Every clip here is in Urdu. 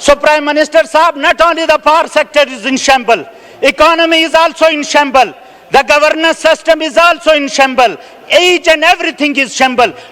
So Prime Minister Saab, not only the power sector is in shambles, economy is also in shambles, the governance system is also in shambles, each and everything is shambles.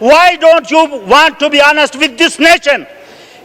Why don't you want to be honest with this nation?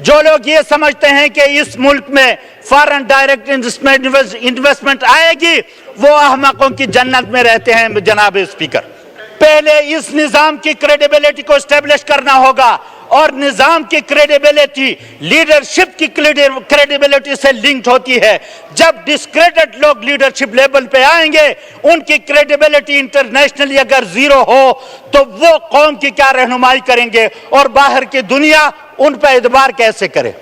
جو لوگ یہ سمجھتے ہیں کہ اس ملک میں فارن ڈائریکٹ انویسٹمنٹ آئے گی وہ احمقوں کی جنت میں رہتے ہیں جناب اسپیکر. پہلے اس نظام کی کریڈیبلٹی کو اسٹیبلش کرنا ہوگا اور نظام کی کریڈیبلٹی لیڈرشپ کی کریڈیبلٹی سے لنکڈ ہوتی ہے. جب ڈسکریڈٹ لوگ لیڈرشپ لیول پہ آئیں گے ان کی کریڈیبلٹی انٹرنیشنلی اگر زیرو ہو تو وہ قوم کی کیا رہنمائی کریں گے اور باہر کی دنیا ان پہ اعتبار کیسے کرے.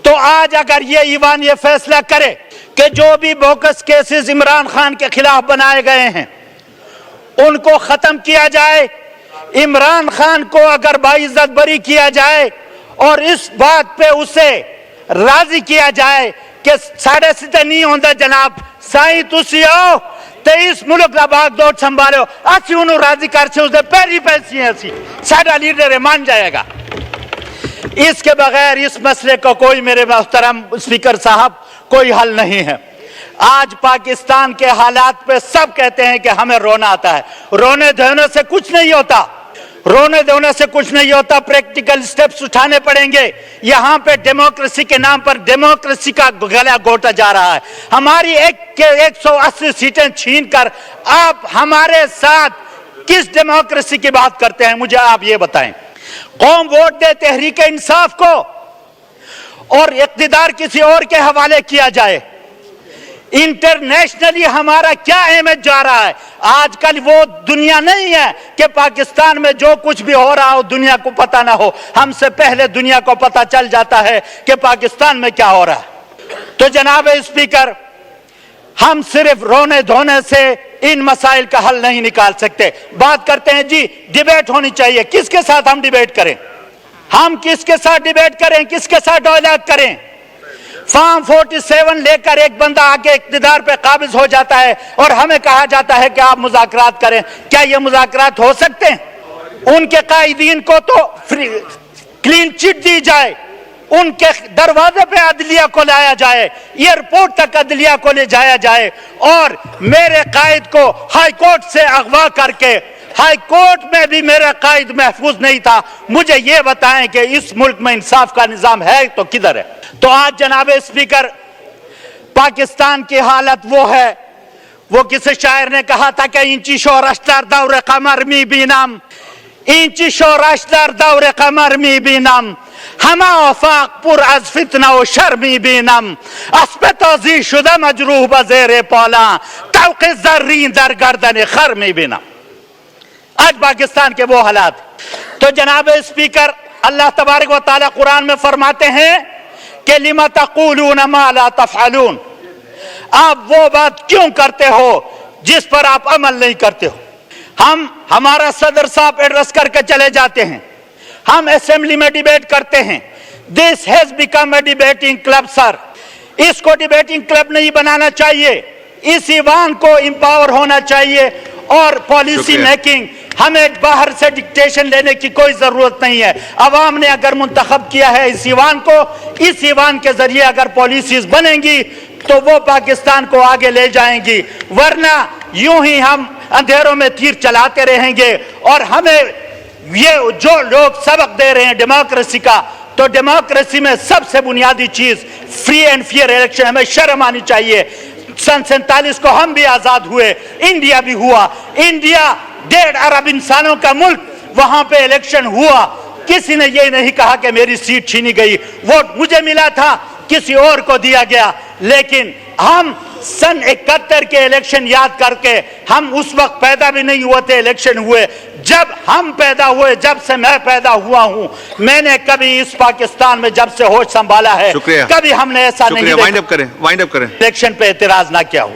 تو آج اگر یہ ایوان یہ فیصلہ کرے کہ جو بھی بوکس کیسز عمران خان کے خلاف بنائے گئے ہیں ان کو ختم کیا جائے, عمران خان کو اگر باعزت بری کیا جائے اور اس بات پہ اسے راضی کیا جائے کہ ساڑھے ستے نہیں ہوندہ جناب سائیں تسی ہو تو اس ملک کا باغ دوڑ سنبھالے ہو اسی انہوں راضی کر سے اسے پہلی پیسی ہیں اسی ساڑھا لیڈر مان جائے گا. اس کے بغیر اس مسئلے کو کوئی میرے محترم اسپیکر صاحب کوئی حل نہیں ہے. آج پاکستان کے حالات پہ سب کہتے ہیں کہ ہمیں رونا آتا ہے. رونے دھونے سے کچھ نہیں ہوتا, رونے دھونے سے کچھ نہیں ہوتا. پریکٹیکل سٹیپس اٹھانے پڑیں گے. یہاں پہ ڈیموکریسی کے نام پر ڈیموکریسی کا گلا گھوٹا جا رہا ہے. ہماری 180 سیٹیں چھین کر آپ ہمارے ساتھ کس ڈیموکریسی کی بات کرتے ہیں مجھے آپ یہ بتائیں. قوم ووٹ دے تحریک انصاف کو اور اقتدار کسی اور کے حوالے کیا جائے. انٹرنیشنلی ہمارا کیا امیج جا رہا ہے. آج کل وہ دنیا نہیں ہے کہ پاکستان میں جو کچھ بھی ہو رہا ہو دنیا کو پتہ نہ ہو. ہم سے پہلے دنیا کو پتہ چل جاتا ہے کہ پاکستان میں کیا ہو رہا ہے. تو جناب اسپیکر ہم صرف رونے دھونے سے ان مسائل کا حل نہیں نکال سکتے. بات کرتے ہیں جی ڈیبیٹ ہونی چاہیے. کس کے ساتھ ہم ڈیبیٹ کریں؟ ہم کس کے ساتھ ڈیبیٹ کریں, کس کے ساتھ ڈائلاگ کریں؟ فارم 47 لے کر ایک بندہ آگے اقتدار پہ قابض ہو جاتا ہے اور ہمیں کہا جاتا ہے کہ آپ مذاکرات کریں. کیا یہ مذاکرات ہو سکتے ہیں؟ ان کے قائدین کو تو کلین چٹ دی جائے, ان کے دروازے پہ عدلیہ کو لایا جائے, ایئرپورٹ تک عدلیہ کو لے جایا جائے اور میرے قائد کو ہائی کورٹ سے اغوا کر کے, ہائی کورٹ میں بھی میرا قائد محفوظ نہیں تھا. مجھے یہ بتائیں کہ اس ملک میں انصاف کا نظام ہے تو کدھر ہے؟ تو آج جناب اسپیکر پاکستان کی حالت وہ ہے, وہ کسی شاعر نے کہا تھا کہ اینچی شورشتر دور قمر می بینم, اینچی شورشتر دور قمر می بینم, همه آفاق پر از فتنه و شر می بینم, اسب تازی شده مجروح به زیر پالان, طوق زرین در گردن خر می بینم. آج پاکستان کے وہ حالات. تو جناب اسپیکر اللہ تبارک و تعالی قرآن میں فرماتے ہیں کہ لِمَ تَقُولُونَ مَا لَا تَفْعَلُونَ, آپ وہ بات کیوں کرتے ہو جس پر آپ عمل نہیں کرتے ہو. ہمارا صدر صاحب ایڈریس کر کے چلے جاتے ہیں, ہم اسمبلی میں ڈیبیٹ کرتے ہیں. This has become a debating club sir. اس کو ڈیبیٹنگ کلب نہیں بنانا چاہیے. اس ایوان کو امپاور ہونا چاہیے اور پالیسی میکنگ ہمیں باہر سے ڈکٹیشن لینے کی کوئی ضرورت نہیں ہے. عوام نے اگر منتخب کیا ہے اس ایوان کو, اس ایوان کے ذریعے اگر پالیسیز بنیں گی تو وہ پاکستان کو آگے لے جائیں گی, ورنہ یوں ہی ہم اندھیروں میں تیر چلاتے رہیں گے. اور ہمیں یہ جو لوگ سبق دے رہے ہیں ڈیموکریسی کا, تو ڈیموکریسی میں سب سے بنیادی چیز فری اینڈ فیئر الیکشن, ہمیں شرم آنی چاہیے. سن 47 کو ہم بھی آزاد ہوئے, انڈیا بھی ہوا. انڈیا 1.5 ارب انسانوں کا ملک, وہاں پہ الیکشن ہوا. کسی نے یہ نہیں کہا کہ میری سیٹ چھینی گئی, ووٹ مجھے ملا تھا کسی اور کو دیا گیا. لیکن ہم سن 71 کے الیکشن یاد کر کے, ہم اس وقت پیدا بھی نہیں ہوئے تھے, الیکشن ہوئے. جب ہم پیدا ہوئے, جب سے میں پیدا ہوا ہوں, میں نے کبھی اس پاکستان میں جب سے ہوش سنبھالا ہے کبھی ہم نے ایسا نہیں دیکھا وائنڈ اپ کریں الیکشن پہ اعتراض نہ کیا ہو.